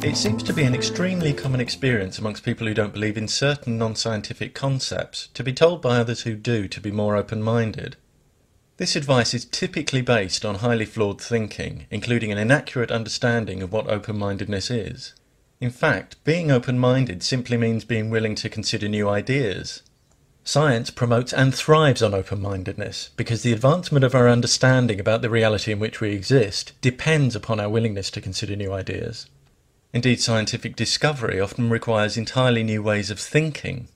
It seems to be an extremely common experience amongst people who don't believe in certain non-scientific concepts to be told by others who do to be more open-minded. This advice is typically based on highly flawed thinking, including an inaccurate understanding of what open-mindedness is. In fact, being open-minded simply means being willing to consider new ideas. Science promotes and thrives on open-mindedness because the advancement of our understanding about the reality in which we exist depends upon our willingness to consider new ideas. Indeed, scientific discovery often requires entirely new ways of thinking.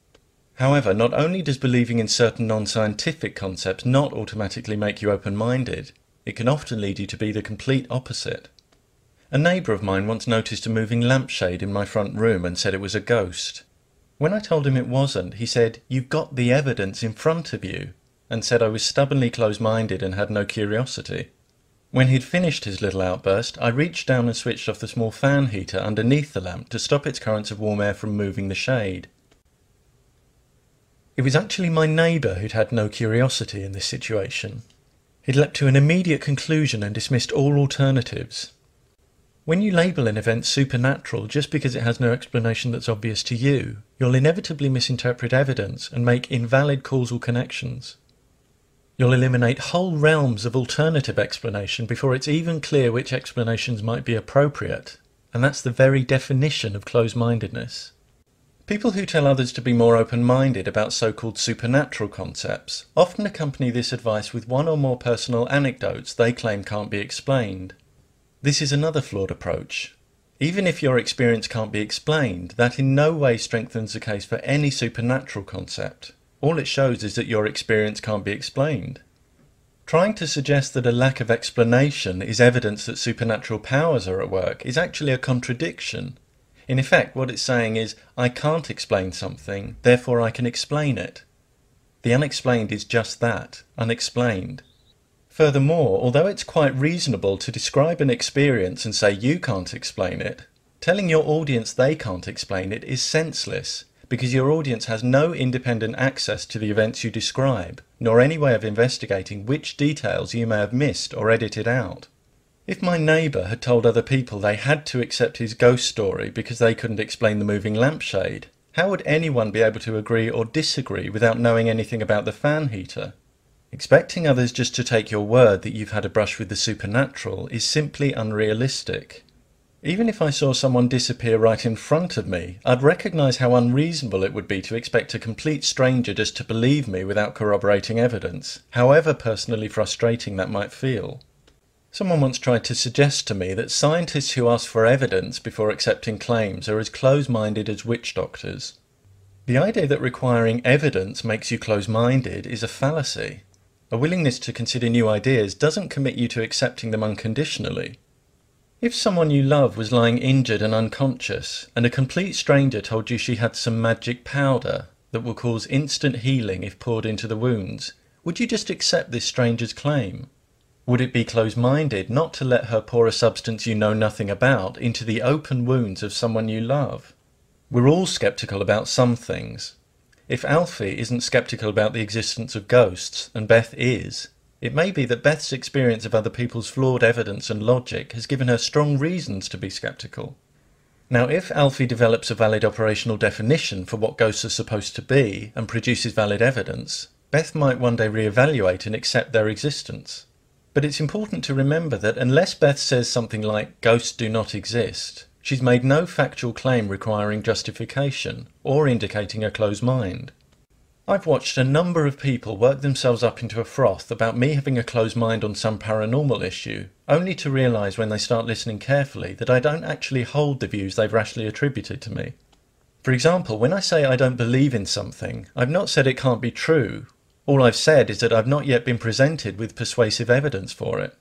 However, not only does believing in certain non-scientific concepts not automatically make you open-minded, it can often lead you to be the complete opposite. A neighbour of mine once noticed a moving lampshade in my front room and said it was a ghost. When I told him it wasn't, he said, "You've got the evidence in front of you," and said I was stubbornly close-minded and had no curiosity. When he'd finished his little outburst, I reached down and switched off the small fan heater underneath the lamp to stop its currents of warm air from moving the shade. It was actually my neighbour who'd had no curiosity in this situation. He'd leapt to an immediate conclusion and dismissed all alternatives. When you label an event supernatural just because it has no explanation that's obvious to you, you'll inevitably misinterpret evidence and make invalid causal connections. You'll eliminate whole realms of alternative explanation before it's even clear which explanations might be appropriate, and that's the very definition of close-mindedness. People who tell others to be more open-minded about so-called supernatural concepts often accompany this advice with one or more personal anecdotes they claim can't be explained. This is another flawed approach. Even if your experience can't be explained, that in no way strengthens the case for any supernatural concept. All it shows is that your experience can't be explained. Trying to suggest that a lack of explanation is evidence that supernatural powers are at work is actually a contradiction. In effect, what it's saying is, I can't explain something, therefore I can explain it. The unexplained is just that, unexplained. Furthermore, although it's quite reasonable to describe an experience and say you can't explain it, telling your audience they can't explain it is senseless, because your audience has no independent access to the events you describe, nor any way of investigating which details you may have missed or edited out. If my neighbour had told other people they had to accept his ghost story because they couldn't explain the moving lampshade, how would anyone be able to agree or disagree without knowing anything about the fan heater? Expecting others just to take your word that you've had a brush with the supernatural is simply unrealistic. Even if I saw someone disappear right in front of me, I'd recognise how unreasonable it would be to expect a complete stranger just to believe me without corroborating evidence, however personally frustrating that might feel. Someone once tried to suggest to me that scientists who ask for evidence before accepting claims are as close-minded as witch doctors. The idea that requiring evidence makes you close-minded is a fallacy. A willingness to consider new ideas doesn't commit you to accepting them unconditionally. If someone you love was lying injured and unconscious, and a complete stranger told you she had some magic powder that will cause instant healing if poured into the wounds, would you just accept this stranger's claim? Would it be close-minded not to let her pour a substance you know nothing about into the open wounds of someone you love? We're all sceptical about some things. If Alfie isn't sceptical about the existence of ghosts, and Beth is, it may be that Beth's experience of other people's flawed evidence and logic has given her strong reasons to be sceptical. Now, if Alfie develops a valid operational definition for what ghosts are supposed to be and produces valid evidence, Beth might one day re-evaluate and accept their existence. But it's important to remember that unless Beth says something like, "Ghosts do not exist," she's made no factual claim requiring justification or indicating a closed mind. I've watched a number of people work themselves up into a froth about me having a closed mind on some paranormal issue, only to realise when they start listening carefully that I don't actually hold the views they've rashly attributed to me. For example, when I say I don't believe in something, I've not said it can't be true. All I've said is that I've not yet been presented with persuasive evidence for it.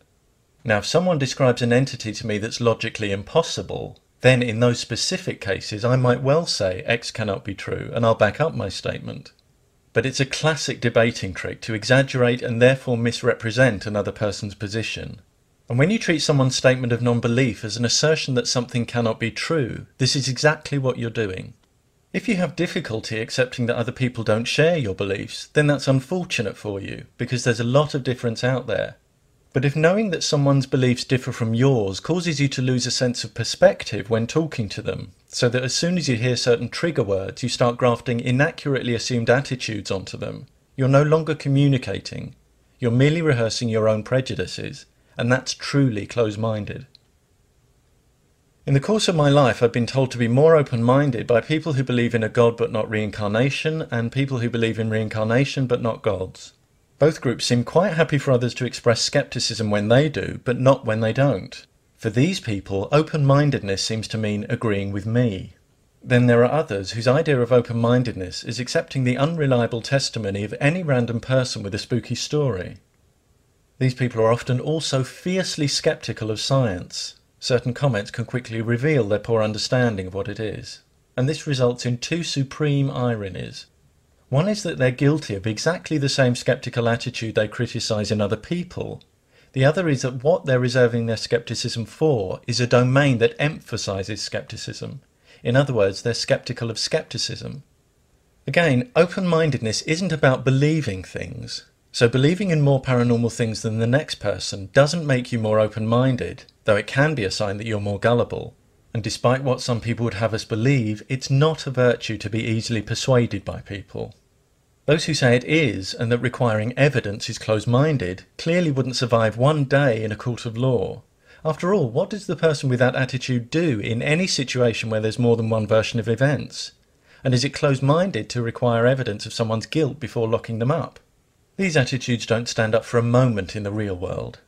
Now, if someone describes an entity to me that's logically impossible, then in those specific cases I might well say X cannot be true, and I'll back up my statement. But it's a classic debating trick to exaggerate and therefore misrepresent another person's position. And when you treat someone's statement of non-belief as an assertion that something cannot be true, this is exactly what you're doing. If you have difficulty accepting that other people don't share your beliefs, then that's unfortunate for you, because there's a lot of difference out there. But if knowing that someone's beliefs differ from yours causes you to lose a sense of perspective when talking to them, so that as soon as you hear certain trigger words, you start grafting inaccurately assumed attitudes onto them, you're no longer communicating. You're merely rehearsing your own prejudices, and that's truly close-minded. In the course of my life, I've been told to be more open-minded by people who believe in a God but not reincarnation, and people who believe in reincarnation but not gods. Both groups seem quite happy for others to express skepticism when they do, but not when they don't. For these people, open-mindedness seems to mean agreeing with me. Then there are others whose idea of open-mindedness is accepting the unreliable testimony of any random person with a spooky story. These people are often also fiercely skeptical of science. Certain comments can quickly reveal their poor understanding of what it is. And this results in two supreme ironies. One is that they're guilty of exactly the same skeptical attitude they criticise in other people. The other is that what they're reserving their skepticism for is a domain that emphasises skepticism. In other words, they're skeptical of skepticism. Again, open-mindedness isn't about believing things. So believing in more paranormal things than the next person doesn't make you more open-minded, though it can be a sign that you're more gullible. And despite what some people would have us believe, it's not a virtue to be easily persuaded by people. Those who say it is, and that requiring evidence is close-minded, clearly wouldn't survive one day in a court of law. After all, what does the person with that attitude do in any situation where there's more than one version of events? And is it close-minded to require evidence of someone's guilt before locking them up? These attitudes don't stand up for a moment in the real world.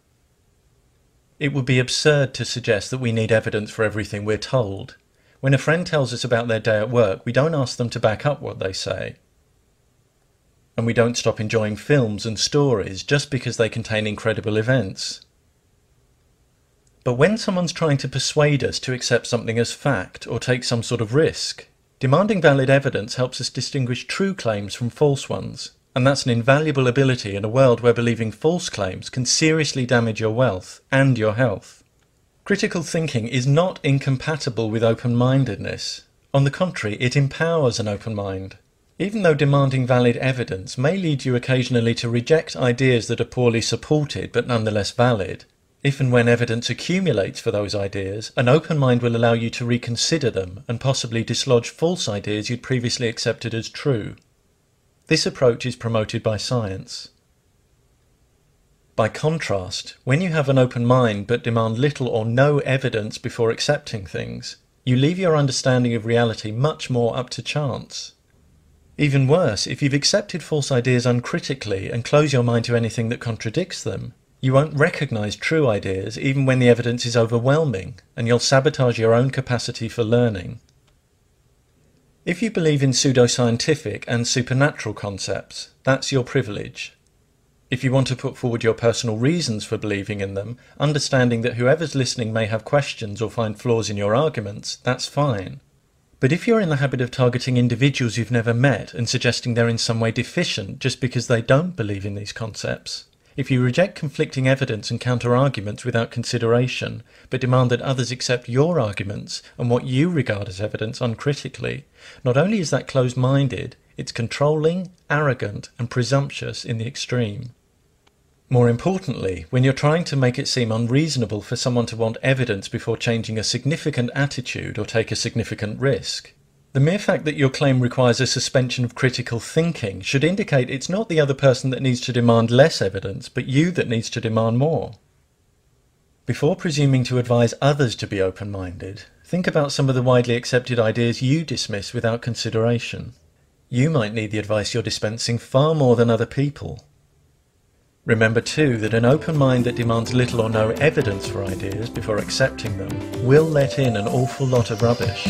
It would be absurd to suggest that we need evidence for everything we're told. When a friend tells us about their day at work, we don't ask them to back up what they say. And we don't stop enjoying films and stories just because they contain incredible events. But when someone's trying to persuade us to accept something as fact or take some sort of risk, demanding valid evidence helps us distinguish true claims from false ones, and that's an invaluable ability in a world where believing false claims can seriously damage your wealth and your health. Critical thinking is not incompatible with open-mindedness. On the contrary, it empowers an open mind. Even though demanding valid evidence may lead you occasionally to reject ideas that are poorly supported but nonetheless valid, if and when evidence accumulates for those ideas, an open mind will allow you to reconsider them and possibly dislodge false ideas you'd previously accepted as true. This approach is promoted by science. By contrast, when you have an open mind but demand little or no evidence before accepting things, you leave your understanding of reality much more up to chance. Even worse, if you've accepted false ideas uncritically and close your mind to anything that contradicts them, you won't recognise true ideas even when the evidence is overwhelming, and you'll sabotage your own capacity for learning. If you believe in pseudoscientific and supernatural concepts, that's your privilege. If you want to put forward your personal reasons for believing in them, understanding that whoever's listening may have questions or find flaws in your arguments, that's fine. But if you're in the habit of targeting individuals you've never met and suggesting they're in some way deficient just because they don't believe in these concepts, if you reject conflicting evidence and counter-arguments without consideration, but demand that others accept your arguments and what you regard as evidence uncritically, not only is that closed-minded, it's controlling, arrogant, and presumptuous in the extreme. More importantly, when you're trying to make it seem unreasonable for someone to want evidence before changing a significant attitude or take a significant risk, the mere fact that your claim requires a suspension of critical thinking should indicate it's not the other person that needs to demand less evidence, but you that needs to demand more. Before presuming to advise others to be open-minded, think about some of the widely accepted ideas you dismiss without consideration. You might need the advice you're dispensing far more than other people. Remember too that an open mind that demands little or no evidence for ideas before accepting them will let in an awful lot of rubbish.